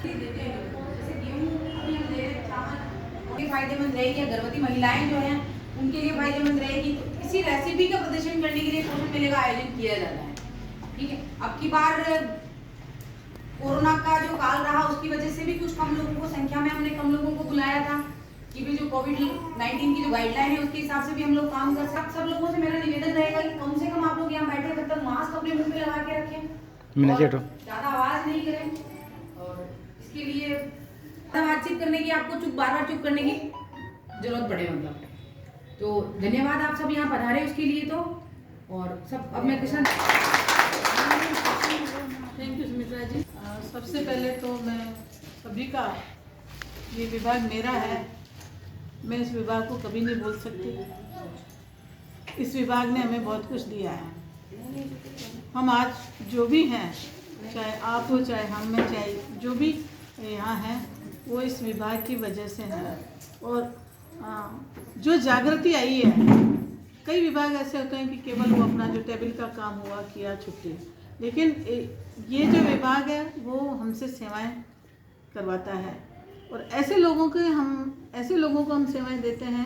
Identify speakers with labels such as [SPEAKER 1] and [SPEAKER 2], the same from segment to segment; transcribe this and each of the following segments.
[SPEAKER 1] जैसे गेहूँ अभी हम दे रहे हैं, चावल उनके फायदेमंद रहेगी, या गर्भवती महिलाएं जो हैं उनके लिए फायदेमंद रहेगी। तो इसी रेसिपी का प्रदर्शन करने के लिए पोषण मेले का आयोजन किया जाता है। ठीक है, अब की बार कोरोना का जो काल रहा उसकी वजह से भी कुछ कम लोगों को संख्या में हमने कम लोगों को बुलाया था कि भी जो कोविड-19 की जो गाइडलाइन है उसके हिसाब से भी हम लोग काम कर सकते। सब लोगों से मेरा निवेदन रहेगा कि कम से कम आप लोग यहाँ बैठे तब तक मास्क अपने मुंह पे लगा के रखें और ज़्यादा आवाज़ नहीं करें। और इसके लिए बातचीत करने की आपको बार बार चुप करने की जरूरत पड़े मतलब। तो धन्यवाद आप सब यहाँ पधारे उसके लिए। तो और सब अब मैं कृष्ण
[SPEAKER 2] थैंक यू सुमित्रा जी। सबसे पहले तो मैं सभी का, ये विभाग मेरा है, मैं इस विभाग को कभी नहीं बोल सकती। इस विभाग ने हमें बहुत कुछ दिया है। हम आज जो भी हैं, चाहे आप हो चाहे हम में, चाहे जो भी यहाँ हैं, वो इस विभाग की वजह से है। और जो जागृति आई है, कई विभाग ऐसे होते हैं कि केवल वो अपना जो टेबल का काम हुआ किया छुट्टी, लेकिन ये जो विभाग है वो हमसे सेवाएं करवाता है। और ऐसे लोगों को हम सेवाएं देते हैं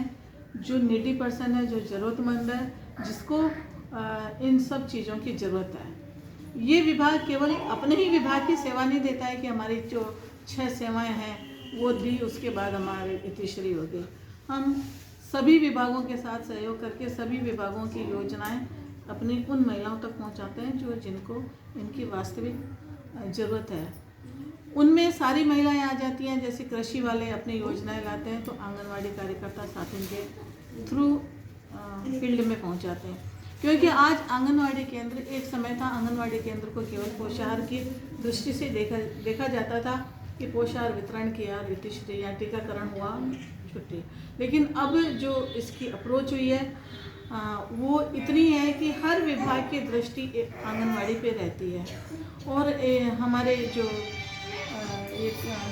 [SPEAKER 2] जो नीडी पर्सन है, जो ज़रूरतमंद है, जिसको इन सब चीज़ों की ज़रूरत है। ये विभाग केवल अपने ही विभाग की सेवा नहीं देता है कि हमारी जो 6 सेवाएं हैं वो दी, उसके बाद हमारे इतिश्री हो गई। हम सभी विभागों के साथ सहयोग करके सभी विभागों की योजनाएं अपनी उन महिलाओं तक पहुंचाते हैं जो जिनको इनकी वास्तविक ज़रूरत है। उनमें सारी महिलाएं आ जाती हैं। जैसे कृषि वाले अपनी योजनाएं लाते हैं तो आंगनवाड़ी कार्यकर्ता साथ उनके थ्रू फील्ड में पहुंचाते हैं। क्योंकि आज आंगनवाड़ी केंद्र, एक समय था आंगनवाड़ी केंद्र को केवल पोषाहार की दृष्टि से देखा जाता था कि पोषाहार वितरण किया, ऋतुश्री या टीकाकरण हुआ, छुट्टी। लेकिन अब जो इसकी अप्रोच हुई है वो इतनी है कि हर विभाग की दृष्टि आंगनवाड़ी पे रहती है। और हमारे जो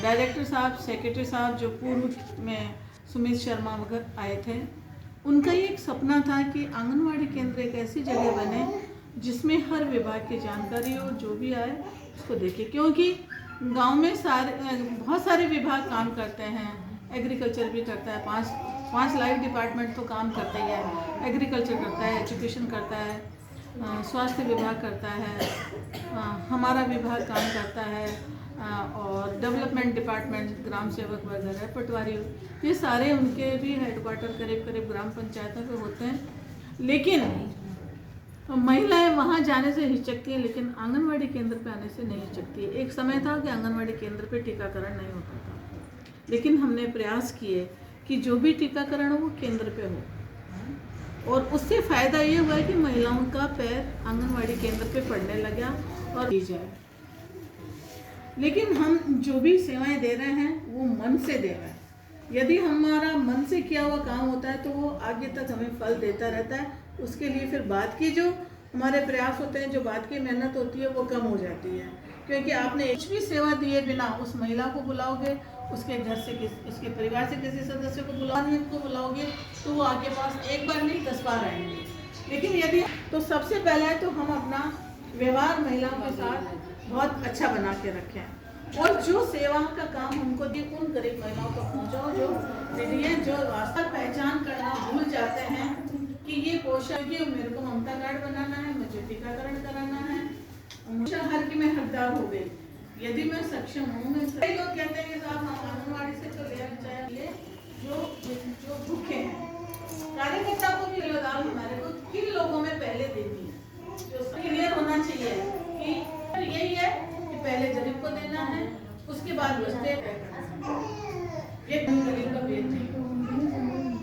[SPEAKER 2] डायरेक्टर साहब, सेक्रेटरी साहब जो पूर्व में सुमित शर्मा वगैरह आए थे, उनका ये एक सपना था कि आंगनवाड़ी केंद्र एक ऐसी जगह बने जिसमें हर विभाग की जानकारी हो, जो भी आए उसको देखे। क्योंकि गांव में बहुत सारे विभाग काम करते हैं। एग्रीकल्चर भी करता है, पांच लाइफ डिपार्टमेंट तो काम करता ही है। एग्रीकल्चर करता है, एजुकेशन करता है, स्वास्थ्य विभाग करता है, हमारा विभाग काम करता है, और डेवलपमेंट डिपार्टमेंट, ग्राम सेवक वगैरह, पटवारी, ये सारे उनके भी हेडक्वार्टर करीब करीब ग्राम पंचायतों पे होते हैं। लेकिन महिलाएं वहाँ जाने से हिचकती हैं, लेकिन आंगनवाड़ी केंद्र पे आने से नहीं हिचकती है। एक समय था कि आंगनवाड़ी केंद्र पे टीकाकरण नहीं होता था, लेकिन हमने प्रयास किए कि जो भी टीकाकरण हो वो केंद्र पे हो। और उससे फ़ायदा ये हुआ है कि महिलाओं का पैर आंगनवाड़ी केंद्र पे पड़ने लगा और दी जाए। लेकिन हम जो भी सेवाएं दे रहे हैं वो मन से दे रहे हैं। यदि हमारा मन से किया हुआ काम होता है तो वो आगे तक हमें फल देता रहता है। उसके लिए फिर बाद की जो हमारे प्रयास होते हैं, जो बाद की मेहनत होती है, वो कम हो जाती है। क्योंकि आपने कुछ भी सेवा दिए बिना उस महिला को बुलाओगे, उसके घर से उसके परिवार से किसी सदस्य को बुलाओगे तो वो आपके पास एक बार नहीं 10 बार आएंगे। लेकिन यदि तो सबसे पहले तो हम अपना व्यवहार महिलाओं के साथ बहुत अच्छा बना के रखें, और जो सेवा का काम हमको दिए उन गरीब महिलाओं तक पहुँचाओ जो निधि, जो वास्तव पहचान करना भूल जाते हैं कि ये पोषण की मेरे को ममता कार्ड बनाना है, मुझे टीकाकरण कराना है, मुझे हर की मैं हकदार हो गई। यदि मैं सक्षम हूँ, मैं कई लोग कहते हैं कि साहब हम आंगनवाड़ी से तो ले चाहिए जो भूखे हैं। कार्यकर्ता को भी लगाव हमारे को किन लोगों में पहले देनी है, जो क्लियर होना चाहिए कि यही है कि पहले गरीब को देना है, उसके बाद बचते ये गरीब का पेट नहीं,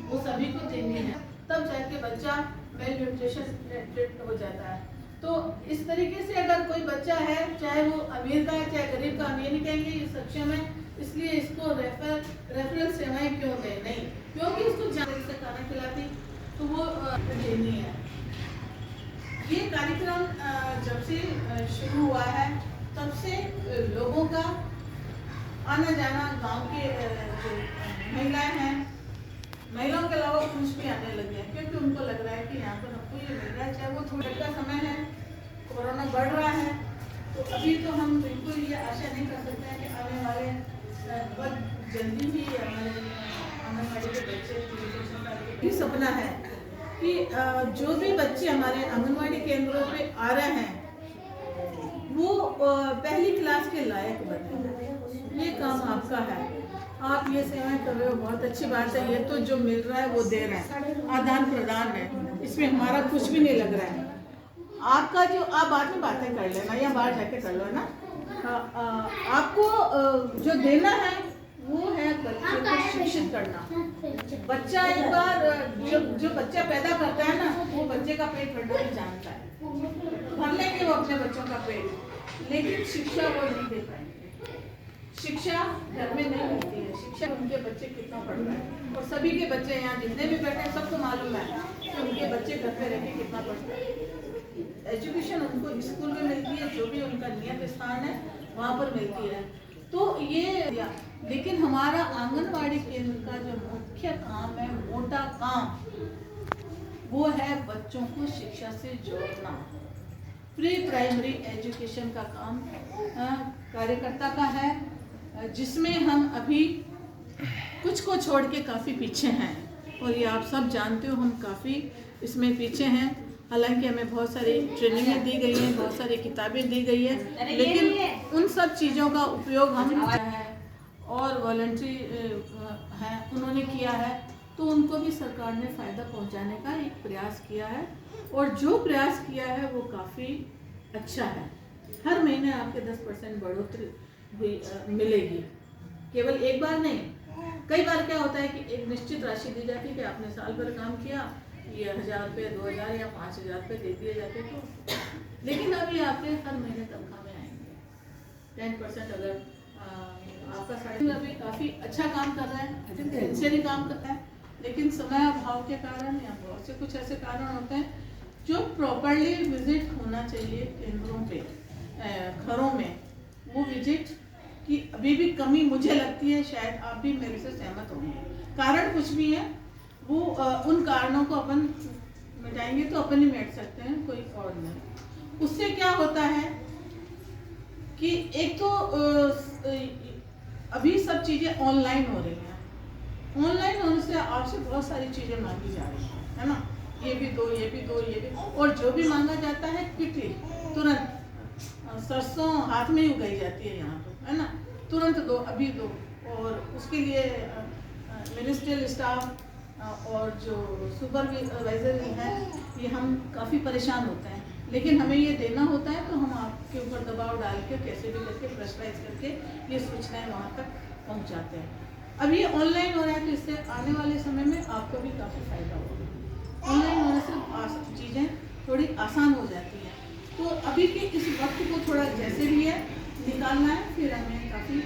[SPEAKER 2] वो सभी को देनी है, तब जाके बच्चा वेल न्यूट्रिशन हो जाता है। तो इस तरीके से अगर कोई बच्चा है, चाहे वो अमीर का है चाहे गरीब का, हम ये नहीं कहेंगे ये सक्षम है इसलिए इसको रेफरल सेवाएं क्यों दें, नहीं, क्योंकि उसको जानकारी से खाना खिलाती तो वो देनी है। ये कार्यक्रम जब से शुरू हुआ है तब से लोगों का आना जाना, गांव के जो महिलाएं हैं, महिलाओं के अलावा पुरुष भी आने लगे हैं, क्योंकि उनको लग रहा है कि यहाँ पर हमको ये मिल रहा है। चाहे वो थोड़ा का समय है, कोरोना बढ़ रहा है, तो अभी तो हम बिल्कुल ये आशा नहीं कर सकते हैं कि आने वाले बहुत जल्दी ही हमारे आंगनबाड़ी के बच्चे ये सपना है कि जो भी बच्चे हमारे आंगनबाड़ी केंद्रों पे आ रहे हैं वो पहली क्लास के लायक बने। ये काम आपका है, आप ये सेवाएं कर रहे हो, बहुत अच्छी बात है। ये तो जो मिल रहा है वो दे रहे हैं, आदान प्रदान है, इसमें हमारा कुछ भी नहीं लग रहा है। आपका जो आप बाद में बातें कर लेना या बाहर जाके कर लो ना। आपको जो देना है वो है बच्चे को शिक्षित करना। बच्चा एक बार जो बच्चा पैदा करता है ना वो बच्चे का पेट भरना भी जानता है, भर लेंगे वो अपने बच्चों का पेट, लेकिन शिक्षा वो नहीं दे पाएंगे। शिक्षा घर में नहीं मिलती है, शिक्षा उनके बच्चे कितना पढ़ रहे हैं। और सभी के बच्चे यहाँ जितने भी बैठे हैं सबको मालूम है कि उनके बच्चे घर पे रह के कितना पढ़ते हैं। एजुकेशन उनको स्कूल में मिलती है, जो भी उनका नियत स्थान है वहाँ पर मिलती है। तो ये लेकिन हमारा आंगनबाड़ी केंद्र का जो मुख्य काम है, मोटा काम, वो है बच्चों को शिक्षा से जोड़ना। प्री प्राइमरी एजुकेशन का काम कार्यकर्ता का है, जिसमें हम अभी कुछ को छोड़ के काफ़ी पीछे हैं। और ये आप सब जानते हो, हम काफ़ी इसमें पीछे हैं। हालांकि हमें बहुत सारी ट्रेनिंगें दी गई हैं, बहुत सारी किताबें दी गई है, लेकिन उन सब चीज़ों का उपयोग हम और वॉलंटरी हैं उन्होंने किया है, तो उनको भी सरकार ने फ़ायदा पहुंचाने का एक प्रयास किया है। और जो प्रयास किया है वो काफ़ी अच्छा है। हर महीने आपके 10% बढ़ोतरी हुई मिलेगी, केवल एक बार नहीं। कई बार क्या होता है कि एक निश्चित राशि दी जाती है कि आपने साल भर काम किया, ये 1000 रुपये, 2000 या 5000 रुपये दे दिए जाते तो। लेकिन अभी आपके हर महीने तनख्वाह में आएंगे 10%। अगर आपका साढ़े अभी काफ़ी अच्छा काम कर रहा है, सिंसियरली काम करता है, लेकिन समय अभाव के कारण या बहुत से कुछ ऐसे कारण होते हैं जो प्रॉपरली विजिट होना चाहिए केंद्रों पे, घरों में, वो विजिट की अभी भी कमी मुझे लगती है। शायद आप भी मेरे से सहमत होंगे। कारण कुछ भी है, वो उन कारणों को अपन मिटाएंगे तो अपन ही मिट सकते हैं, कोई और नहीं। उससे क्या होता है कि एक तो अभी सब चीज़ें ऑनलाइन हो रही हैं। ऑनलाइन होने से आपसे बहुत सारी चीज़ें मांगी जा रही हैं, है ना, ये भी दो, ये भी दो, ये भी, और जो भी मांगा जाता है क्विकली, तुरंत सरसों हाथ में ही उगाई जाती है यहाँ तो, है ना, तुरंत दो, अभी दो। और उसके लिए मिनिस्ट्रियल स्टाफ और जो सुपरवाइजर हैं, ये हम काफ़ी परेशान होते हैं। लेकिन हमें ये देना होता है तो हम आपके ऊपर दबाव डाल के कैसे भी करके प्रेशराइज करके ये सूचनाएं वहाँ तक पहुँचाते हैं। अब ये ऑनलाइन हो रहा है तो इससे आने वाले समय में आपको भी काफ़ी फायदा होगा। ऑनलाइन होने से चीज़ें थोड़ी आसान हो जाती हैं। तो अभी के इस वक्त को थोड़ा जैसे भी है निकालना है, फिर हमें काफ़ी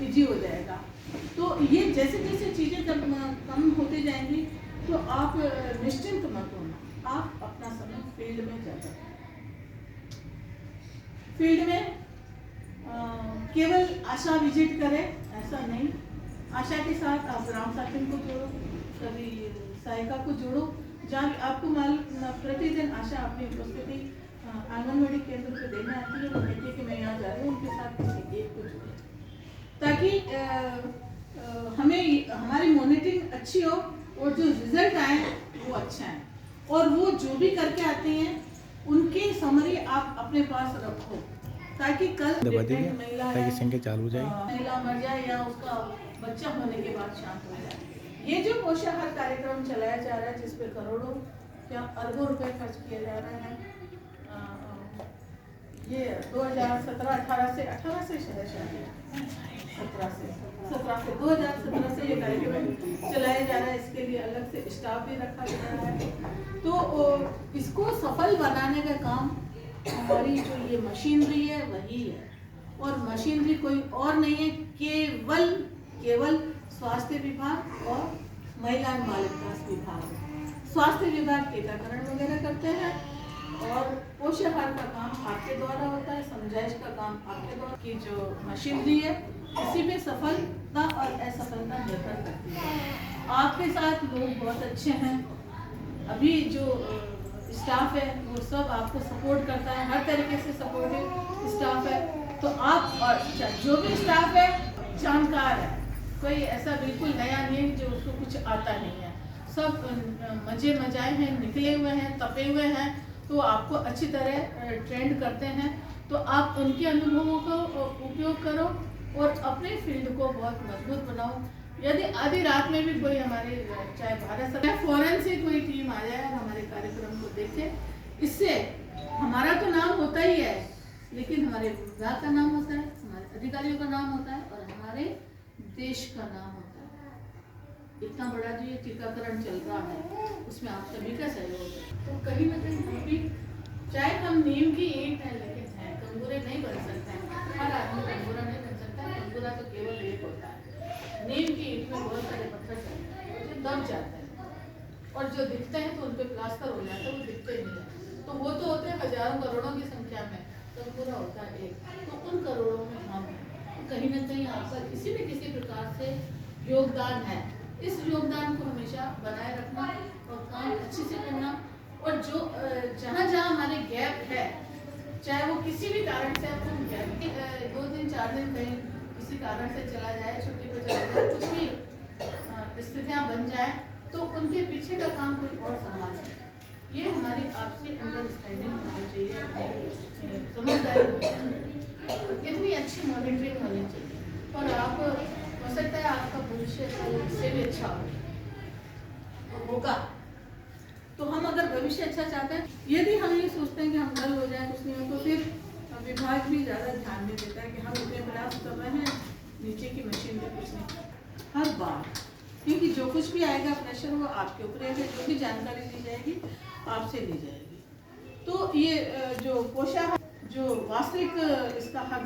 [SPEAKER 2] ईजी हो जाएगा। तो ये जैसे जैसे चीज़ें कम होती जाएंगी तो आप निश्चिंत मत होना, आप अपना समय फील्ड में ज़्यादा, फील्ड में केवल आशा विजिट करें ऐसा नहीं, आशा के साथ आप ग्राम साथियों को जोड़ो, कभी सहायिका को जोड़ो, जहाँ आपको प्रतिदिन आशा अपनी उपस्थिति आंगनबाड़ी केंद्र पे देने आती है, वो कहती है कि मैं यहाँ जा रही हूँ, उनके साथ किसी एक को जोड़े, ताकि हमें हमारी मॉनिटरिंग अच्छी हो और जो रिजल्ट आए वो अच्छा है। और वो जो भी करके आते हैं उनकी समरी आप अपने पास रखो, ताकि कल महिला मर जाए या उसका बच्चा होने के बाद शांत हो जाए। ये जो पोषाहार कार्यक्रम चलाया जा रहा है, जिस पे करोड़ों क्या अरबों रुपए खर्च किए जा रहे हैं, ये 2017-18 से 17 से 2017 से ये कार्यक्रम चलाया जा रहा है। इसके लिए अलग से स्टाफ भी रखा जा रहा है। तो इसको सफल बनाने का काम हमारी जो ये मशीनरी है वही है, और मशीनरी कोई और नहीं है, केवल स्वास्थ्य विभाग और महिला एवं बाल विकास विभाग। स्वास्थ्य विभाग टीकाकरण वगैरह करते हैं और पोषाहार का काम आपके द्वारा होता है, समझाइश का काम आपके द्वारा की जो मशीनरी है इसी में सफलता और असफलता निर्भर करती है। आपके साथ लोग बहुत अच्छे हैं। अभी जो स्टाफ है वो सब आपको सपोर्ट करता है, हर तरीके से सपोर्टिव स्टाफ है। तो आप और जो भी स्टाफ है जानकार है, कोई ऐसा बिल्कुल नया नहीं है जो उसको कुछ आता नहीं है। सब मजे मजाए हैं, निकले हुए हैं, तपे हुए हैं, तो आपको अच्छी तरह ट्रेंड करते हैं। तो आप उनके अनुभवों को उपयोग करो और अपने फील्ड को बहुत मजबूत बनाओ। यदि आधी रात में भी कोई हमारे चाहे भारत सरकार फौरन से कोई टीम आ जाए और हमारे कार्यक्रम को देखे, इससे हमारा तो नाम होता ही है, लेकिन हमारे विभाग का नाम होता है, हमारे अधिकारियों का नाम होता है और हमारे देश का नाम होता है। इतना बड़ा जो ये टीकाकरण चल रहा है उसमें आप सभी का सहयोग है। तो कहीं ना कहीं हम भी, चाहे हम नीम की ईंट है लेकिन है, कंगूरे नहीं बन सकते हैं। हर आदमी कंगूरा नहीं बन सकता है, कंगूरा तो केवल एक होता है। नीम की ईंट में बहुत सारे पत्थर चलते हैं जो दब जाते हैं और जो दिखते हैं तो उन पर प्लास्टर हो जाता है, वो दिखते नहीं है। तो वो तो होते हैं हजारों करोड़ों की संख्या में, कंगूरा होता है एक। तो उन करोड़ों में हम हैं। कहीं ना कहीं आपका किसी न किसी प्रकार से योगदान है। इस योगदान को हमेशा बनाए रखना और काम अच्छे से करना। और जो जहाँ जहाँ हमारे गैप है, चाहे वो किसी भी कारण से हम गैप 2 दिन 4 दिन कहीं किसी कारण से चला जाए, छुट्टी पर चला जाए, कुछ भी स्थितियाँ बन जाए, तो उनके पीछे का काम कोई और संभाले। ये हमारी आपसी अंडरस्टैंडिंग होनी चाहिए, समझदारी होनी चाहिए, कितनी अच्छी मॉनिटरिंग होनी चाहिए। और आप हो सकता है आपका भविष्य इससे भी अच्छा होगा। तो हम अगर भविष्य अच्छा चाहते हैं, यदि हम ये सोचते हैं कि हम डल हो जाए कुछ नहीं हो, तो फिर विभाग भी ज़्यादा ध्यान नहीं देता है कि हम इतने प्रयास कर रहे हैं, नीचे की मशीन में कुछ नहीं हर बार। क्योंकि जो कुछ भी आएगा प्रेशर वो आपके ऊपर आएगा, जो भी जानकारी ली जाएगी आपसे ली जाएगी। तो ये जो पोषा जो वास्तविक इसका हक